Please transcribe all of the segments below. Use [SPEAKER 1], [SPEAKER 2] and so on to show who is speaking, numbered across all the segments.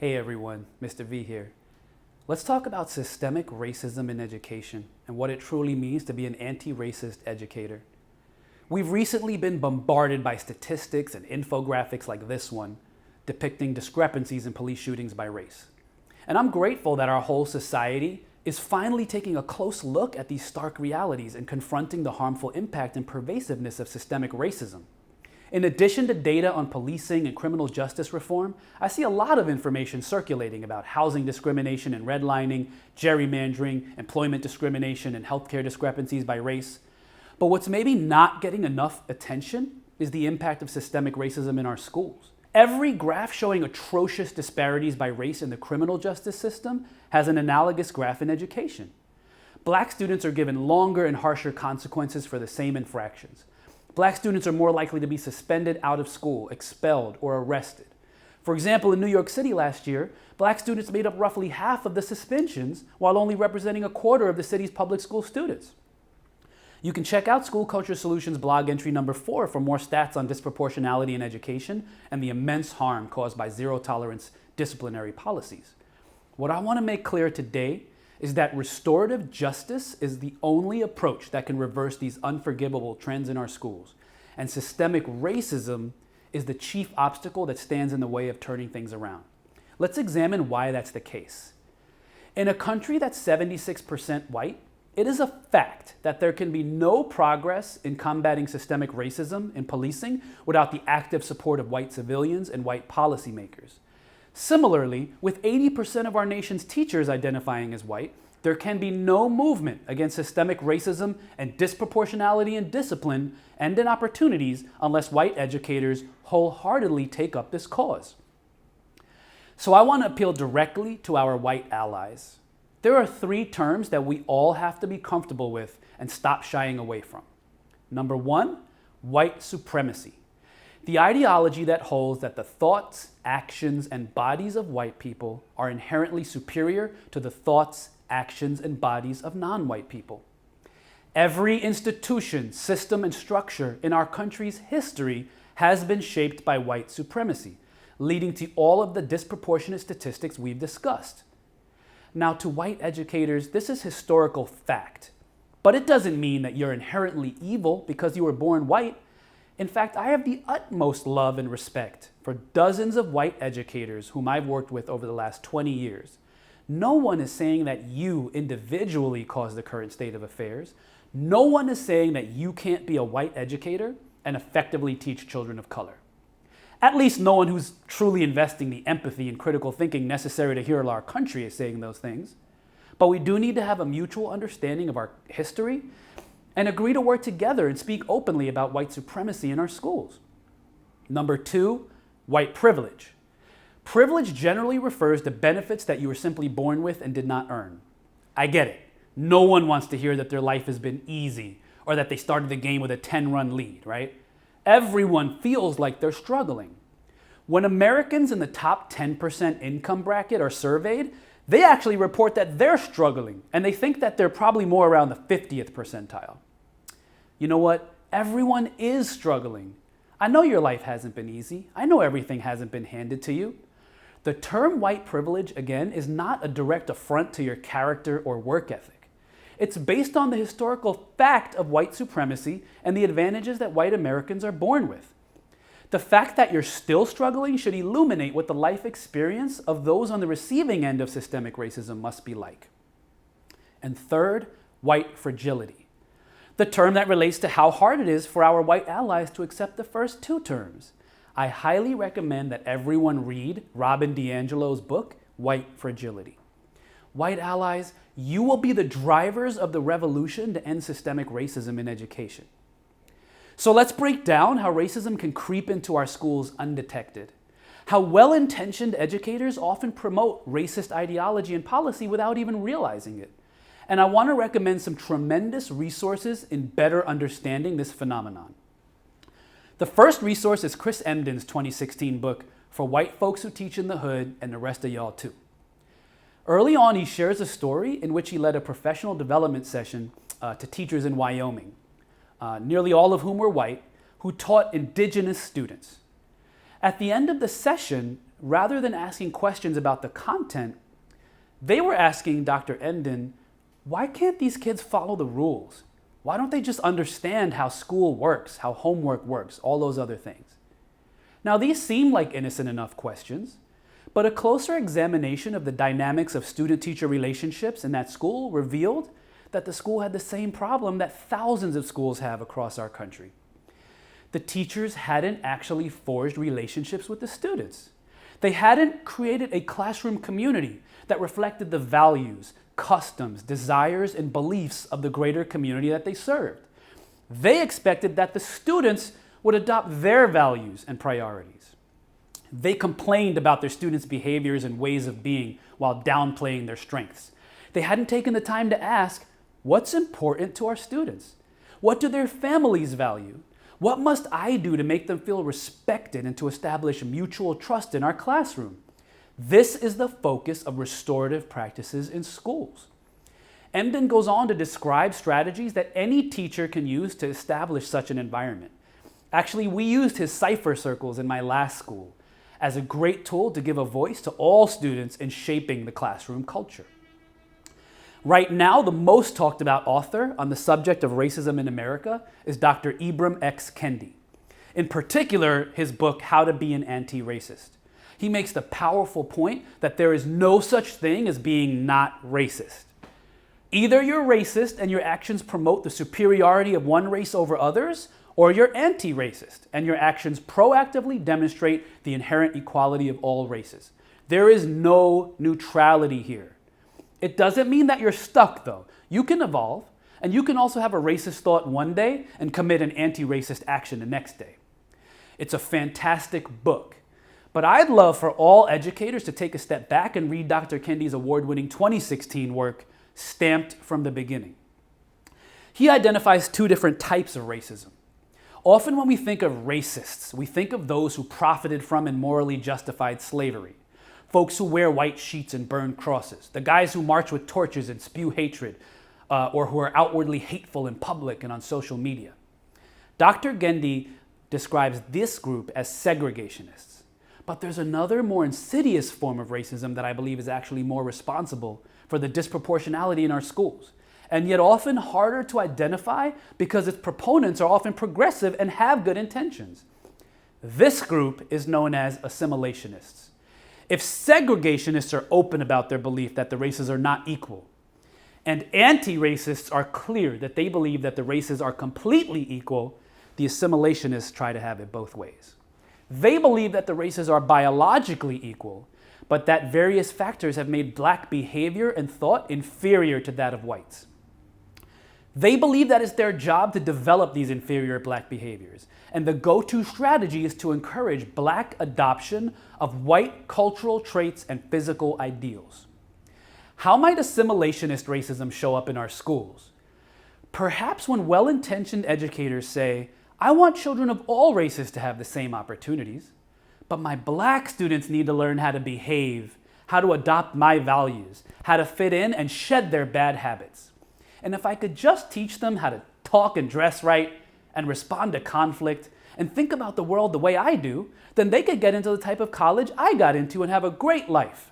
[SPEAKER 1] Hey everyone, Mr. V here. Let's talk about systemic racism in education and what it truly means to be an anti-racist educator. We've recently been bombarded by statistics and infographics like this one, depicting discrepancies in police shootings by race. And I'm grateful that our whole society is finally taking a close look at these stark realities and confronting the harmful impact and pervasiveness of systemic racism. In addition to data on policing and criminal justice reform, I see a lot of information circulating about housing discrimination and redlining, gerrymandering, employment discrimination, and healthcare discrepancies by race. But what's maybe not getting enough attention is the impact of systemic racism in our schools. Every graph showing atrocious disparities by race in the criminal justice system has an analogous graph in education. Black students are given longer and harsher consequences for the same infractions. Black students are more likely to be suspended out of school, expelled, or arrested. For example, in New York City last year, black students made up roughly half of the suspensions while only representing a quarter of the city's public school students. You can check out School Culture Solutions blog entry number 4 for more stats on disproportionality in education and the immense harm caused by zero-tolerance disciplinary policies. What I want to make clear today is that restorative justice is the only approach that can reverse these unforgivable trends in our schools. And systemic racism is the chief obstacle that stands in the way of turning things around. Let's examine why that's the case. In a country that's 76% white, it is a fact that there can be no progress in combating systemic racism in policing without the active support of white civilians and white policymakers. Similarly, with 80% of our nation's teachers identifying as white, there can be no movement against systemic racism and disproportionality in discipline and in opportunities unless white educators wholeheartedly take up this cause. So I want to appeal directly to our white allies. There are 3 terms that we all have to be comfortable with and stop shying away from. Number 1, white supremacy. The ideology that holds that the thoughts, actions, and bodies of white people are inherently superior to the thoughts, actions, and bodies of non-white people. Every institution, system, and structure in our country's history has been shaped by white supremacy, leading to all of the disproportionate statistics we've discussed. Now, to white educators, this is historical fact, but it doesn't mean that you're inherently evil because you were born white. In fact, I have the utmost love and respect for dozens of white educators whom I've worked with over the last 20 years. No one is saying that you individually caused the current state of affairs. No one is saying that you can't be a white educator and effectively teach children of color. At least no one who's truly investing the empathy and critical thinking necessary to heal our country is saying those things. But we do need to have a mutual understanding of our history and agree to work together and speak openly about white supremacy in our schools. Number 2, white privilege. Privilege generally refers to benefits that you were simply born with and did not earn. I get it. No one wants to hear that their life has been easy or that they started the game with a 10-run lead, right? Everyone feels like they're struggling. When Americans in the top 10% income bracket are surveyed, they actually report that they're struggling, and they think that they're probably more around the 50th percentile. You know what? Everyone is struggling. I know your life hasn't been easy. I know everything hasn't been handed to you. The term white privilege, again, is not a direct affront to your character or work ethic. It's based on the historical fact of white supremacy and the advantages that white Americans are born with. The fact that you're still struggling should illuminate what the life experience of those on the receiving end of systemic racism must be like. And third, white fragility. The term that relates to how hard it is for our white allies to accept the first 2 terms. I highly recommend that everyone read Robin DiAngelo's book, White Fragility. White allies, you will be the drivers of the revolution to end systemic racism in education. So let's break down how racism can creep into our schools undetected. How well-intentioned educators often promote racist ideology and policy without even realizing it. And I want to recommend some tremendous resources in better understanding this phenomenon. The first resource is Chris Emden's 2016 book, For White Folks Who Teach in the Hood and the Rest of Y'all Too. Early on, he shares a story in which he led a professional development session to teachers in Wyoming, nearly all of whom were white, who taught indigenous students. At the end of the session, rather than asking questions about the content, they were asking Dr. Emden, why can't these kids follow the rules? Why don't they just understand how school works, how homework works, all those other things? Now, these seem like innocent enough questions, but a closer examination of the dynamics of student-teacher relationships in that school revealed that the school had the same problem that thousands of schools have across our country. The teachers hadn't actually forged relationships with the students. They hadn't created a classroom community that reflected the values, customs, desires, and beliefs of the greater community that they served. They expected that the students would adopt their values and priorities. They complained about their students' behaviors and ways of being while downplaying their strengths. They hadn't taken the time to ask, what's important to our students? What do their families value? What must I do to make them feel respected and to establish mutual trust in our classroom? This is the focus of restorative practices in schools. Emden goes on to describe strategies that any teacher can use to establish such an environment. Actually, we used his cipher circles in my last school as a great tool to give a voice to all students in shaping the classroom culture. Right now, the most talked about author on the subject of racism in America is Dr. Abrams Candy. In particular, his book, How to Be an Anti-Racist. He makes the powerful point that there is no such thing as being not racist. Either you're racist and your actions promote the superiority of one race over others, or you're anti-racist and your actions proactively demonstrate the inherent equality of all races. There is no neutrality here. It doesn't mean that you're stuck, though. You can evolve, and you can also have a racist thought one day and commit an anti-racist action the next day. It's a fantastic book, but I'd love for all educators to take a step back and read Dr. Candy's award-winning 2016 work, Stamped from the Beginning. He identifies two different types of racism. Often when we think of racists, we think of those who profited from and morally justified slavery. Folks who wear white sheets and burn crosses, the guys who march with torches and spew hatred, or who are outwardly hateful in public and on social media. Dr. Candy describes this group as segregationists. But there's another more insidious form of racism that I believe is actually more responsible for the disproportionality in our schools, and yet often harder to identify because its proponents are often progressive and have good intentions. This group is known as assimilationists. If segregationists are open about their belief that the races are not equal, and anti-racists are clear that they believe that the races are completely equal, the assimilationists try to have it both ways. They believe that the races are biologically equal, but that various factors have made black behavior and thought inferior to that of whites. They believe that it's their job to develop these inferior black behaviors, and the go-to strategy is to encourage black adoption of white cultural traits and physical ideals. How might assimilationist racism show up in our schools? Perhaps when well-intentioned educators say, I want children of all races to have the same opportunities, but my black students need to learn how to behave, how to adopt my values, how to fit in and shed their bad habits. And if I could just teach them how to talk and dress right and respond to conflict and think about the world the way I do, then they could get into the type of college I got into and have a great life.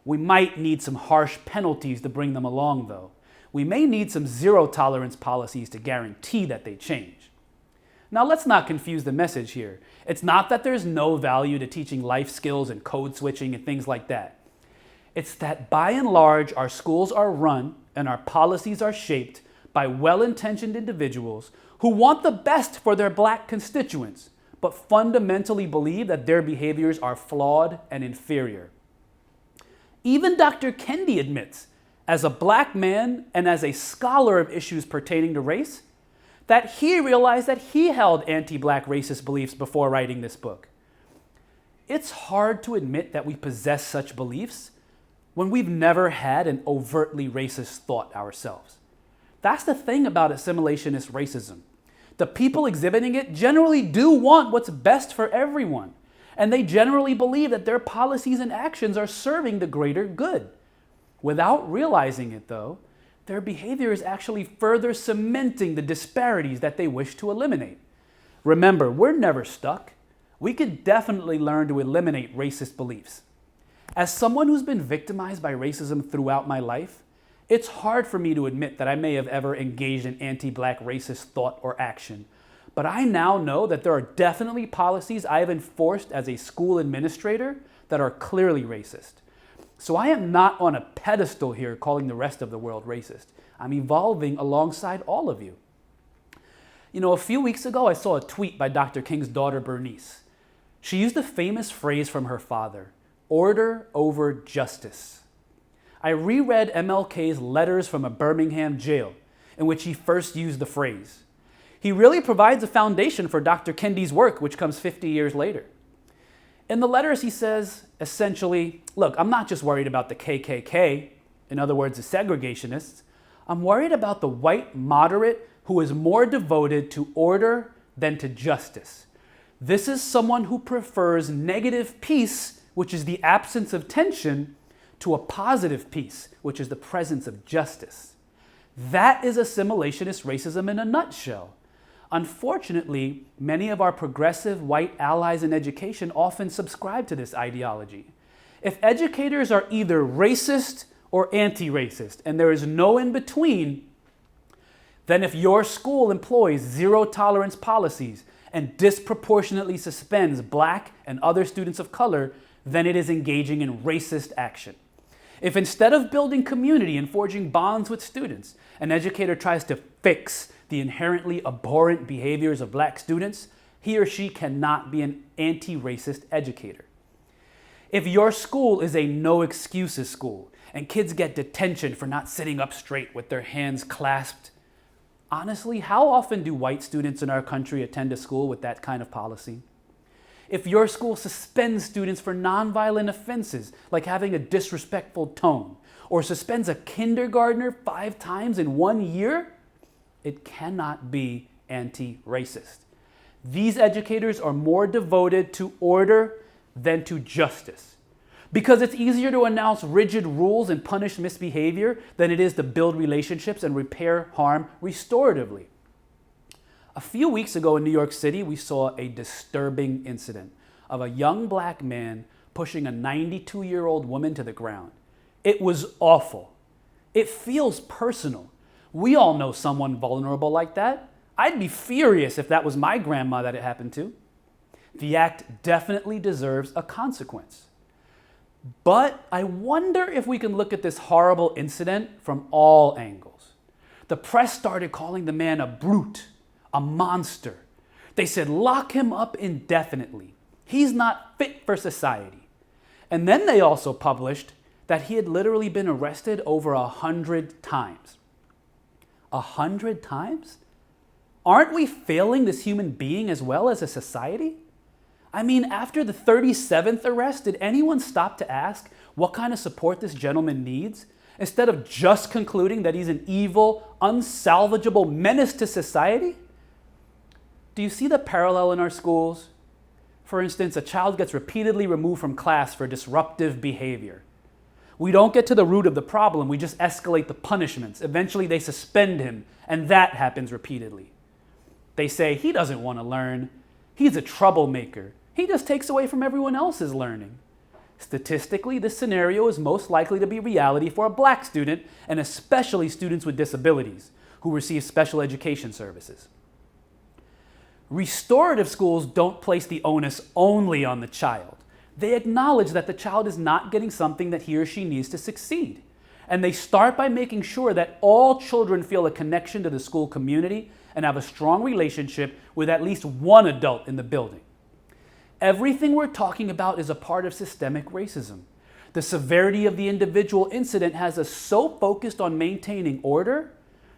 [SPEAKER 1] We might need some harsh penalties to bring them along, though. We may need some zero-tolerance policies to guarantee that they change. Now, let's not confuse the message here. It's not that there's no value to teaching life skills and code switching and things like that. It's that by and large, our schools are run and our policies are shaped by well-intentioned individuals who want the best for their black constituents, but fundamentally believe that their behaviors are flawed and inferior. Even Dr. Candy admits, as a black man and as a scholar of issues pertaining to race, that he realized that he held anti-black racist beliefs before writing this book. It's hard to admit that we possess such beliefs when we've never had an overtly racist thought ourselves. That's the thing about assimilationist racism. The people exhibiting it generally do want what's best for everyone, and they generally believe that their policies and actions are serving the greater good. Without realizing it, though, their behavior is actually further cementing the disparities that they wish to eliminate. Remember, we're never stuck. we could definitely learn to eliminate racist beliefs. As someone who's been victimized by racism throughout my life, it's hard for me to admit that I may have ever engaged in anti-Black racist thought or action. But I now know that there are definitely policies I have enforced as a school administrator that are clearly racist. So I am not on a pedestal here calling the rest of the world racist. I'm evolving alongside all of you. You know, a few weeks ago, I saw a tweet by Dr. King's daughter, Bernice. She used a famous phrase from her father, order over justice. I reread MLK's letters from a Birmingham jail in which he first used the phrase. He really provides a foundation for Dr. Kendi's work, which comes 50 years later. In the letters, he says, essentially, look, I'm not just worried about the KKK, in other words, the segregationists. I'm worried about the white moderate who is more devoted to order than to justice. This is someone who prefers negative peace, which is the absence of tension, to a positive peace, which is the presence of justice. That is assimilationist racism in a nutshell. Unfortunately, many of our progressive white allies in education often subscribe to this ideology. If educators are either racist or anti-racist, and there is no in between, then if your school employs zero-tolerance policies and disproportionately suspends Black and other students of color, then it is engaging in racist action. If instead of building community and forging bonds with students, an educator tries to fix the inherently abhorrent behaviors of Black students, he or she cannot be an anti-racist educator. If your school is a no-excuses school and kids get detention for not sitting up straight with their hands clasped, honestly, how often do white students in our country attend a school with that kind of policy? If your school suspends students for nonviolent offenses, like having a disrespectful tone, or suspends a kindergartner 5 times in 1 year, it cannot be anti-racist. These educators are more devoted to order than to justice. Because it's easier to announce rigid rules and punish misbehavior than it is to build relationships and repair harm restoratively. A few weeks ago in New York City, we saw a disturbing incident of a young Black man pushing a 92-year-old woman to the ground. It was awful. It feels personal. We all know someone vulnerable like that. I'd be furious if that was my grandma that it happened to. The act definitely deserves a consequence. But I wonder if we can look at this horrible incident from all angles. The press started calling the man a brute, a monster. They said, lock him up indefinitely. He's not fit for society. And then they also published that he had literally been arrested over 100 times. 100 times? Aren't we failing this human being as well as a society? I mean, after the 37th arrest, did anyone stop to ask what kind of support this gentleman needs? Instead of just concluding that he's an evil, unsalvageable menace to society? Do you see the parallel in our schools? For instance, a child gets repeatedly removed from class for disruptive behavior. We don't get to the root of the problem, we just escalate the punishments. Eventually they suspend him, and that happens repeatedly. They say, he doesn't want to learn. He's a troublemaker. He just takes away from everyone else's learning. Statistically, this scenario is most likely to be reality for a Black student, and especially students with disabilities who receive special education services. Restorative schools don't place the onus only on the child. They acknowledge that the child is not getting something that he or she needs to succeed. And they start by making sure that all children feel a connection to the school community and have a strong relationship with at least one adult in the building. Everything we're talking about is a part of systemic racism. The severity of the individual incident has us so focused on maintaining order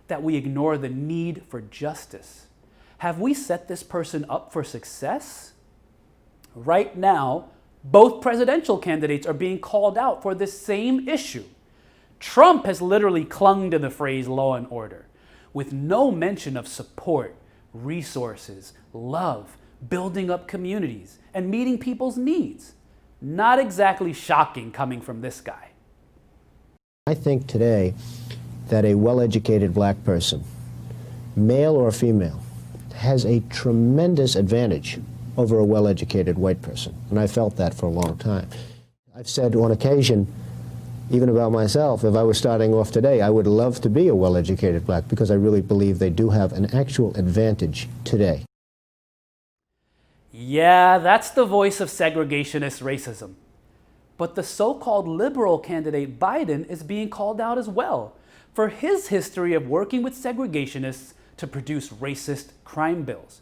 [SPEAKER 1] that we ignore the need for justice. Have we set this person up for success? Right now, both presidential candidates are being called out for this same issue. Trump has literally clung to the phrase law and order, with no mention of support, resources, love, building up communities, and meeting people's needs. Not exactly shocking coming from this guy.
[SPEAKER 2] I think today that a well-educated Black person, male or female, has a tremendous advantage over a well-educated white person. And I felt that for a long time. I've said on occasion, even about myself, if I was starting off today, I would love to be a well-educated black, because I really believe they do have an actual advantage today.
[SPEAKER 1] Yeah, that's the voice of segregationist racism. But the so-called liberal candidate Biden is being called out as well for his history of working with segregationists to produce racist crime bills.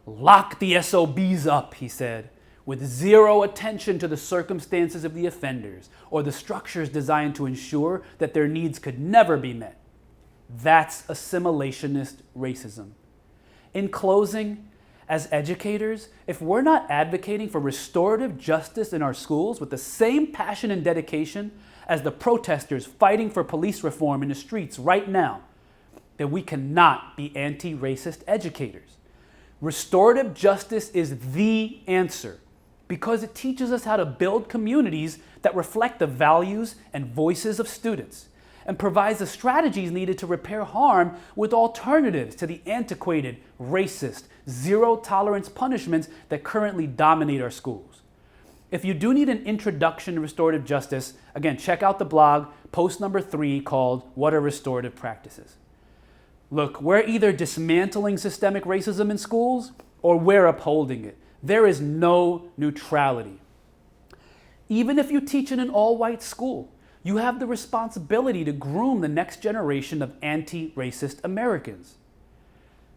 [SPEAKER 1] Lock the SOBs up, he said, with zero attention to the circumstances of the offenders or the structures designed to ensure that their needs could never be met. That's assimilationist racism. In closing, as educators, if we're not advocating for restorative justice in our schools with the same passion and dedication as the protesters fighting for police reform in the streets right now, then we cannot be anti-racist educators. Restorative justice is the answer because it teaches us how to build communities that reflect the values and voices of students, and provides the strategies needed to repair harm with alternatives to the antiquated, racist, zero-tolerance punishments that currently dominate our schools. If you do need an introduction to restorative justice, again, check out the blog, post number 3, called What Are Restorative Practices? Look, we're either dismantling systemic racism in schools or we're upholding it. There is no neutrality. Even if you teach in an all-white school, you have the responsibility to groom the next generation of anti-racist Americans.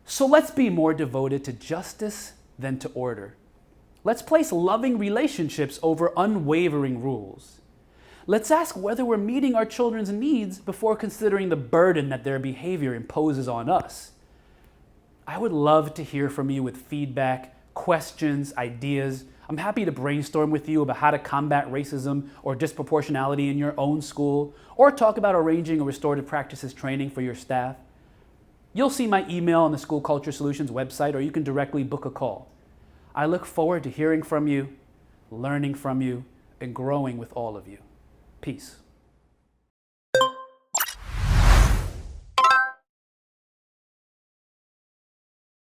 [SPEAKER 1] So let's be more devoted to justice than to order. Let's place loving relationships over unwavering rules. Let's ask whether we're meeting our children's needs before considering the burden that their behavior imposes on us. I would love to hear from you with feedback, questions, ideas. I'm happy to brainstorm with you about how to combat racism or disproportionality in your own school, or talk about arranging a restorative practices training for your staff. You'll see my email on the School Culture Solutions website, or you can directly book a call. I look forward to hearing from you, learning from you, and growing with all of you. Peace.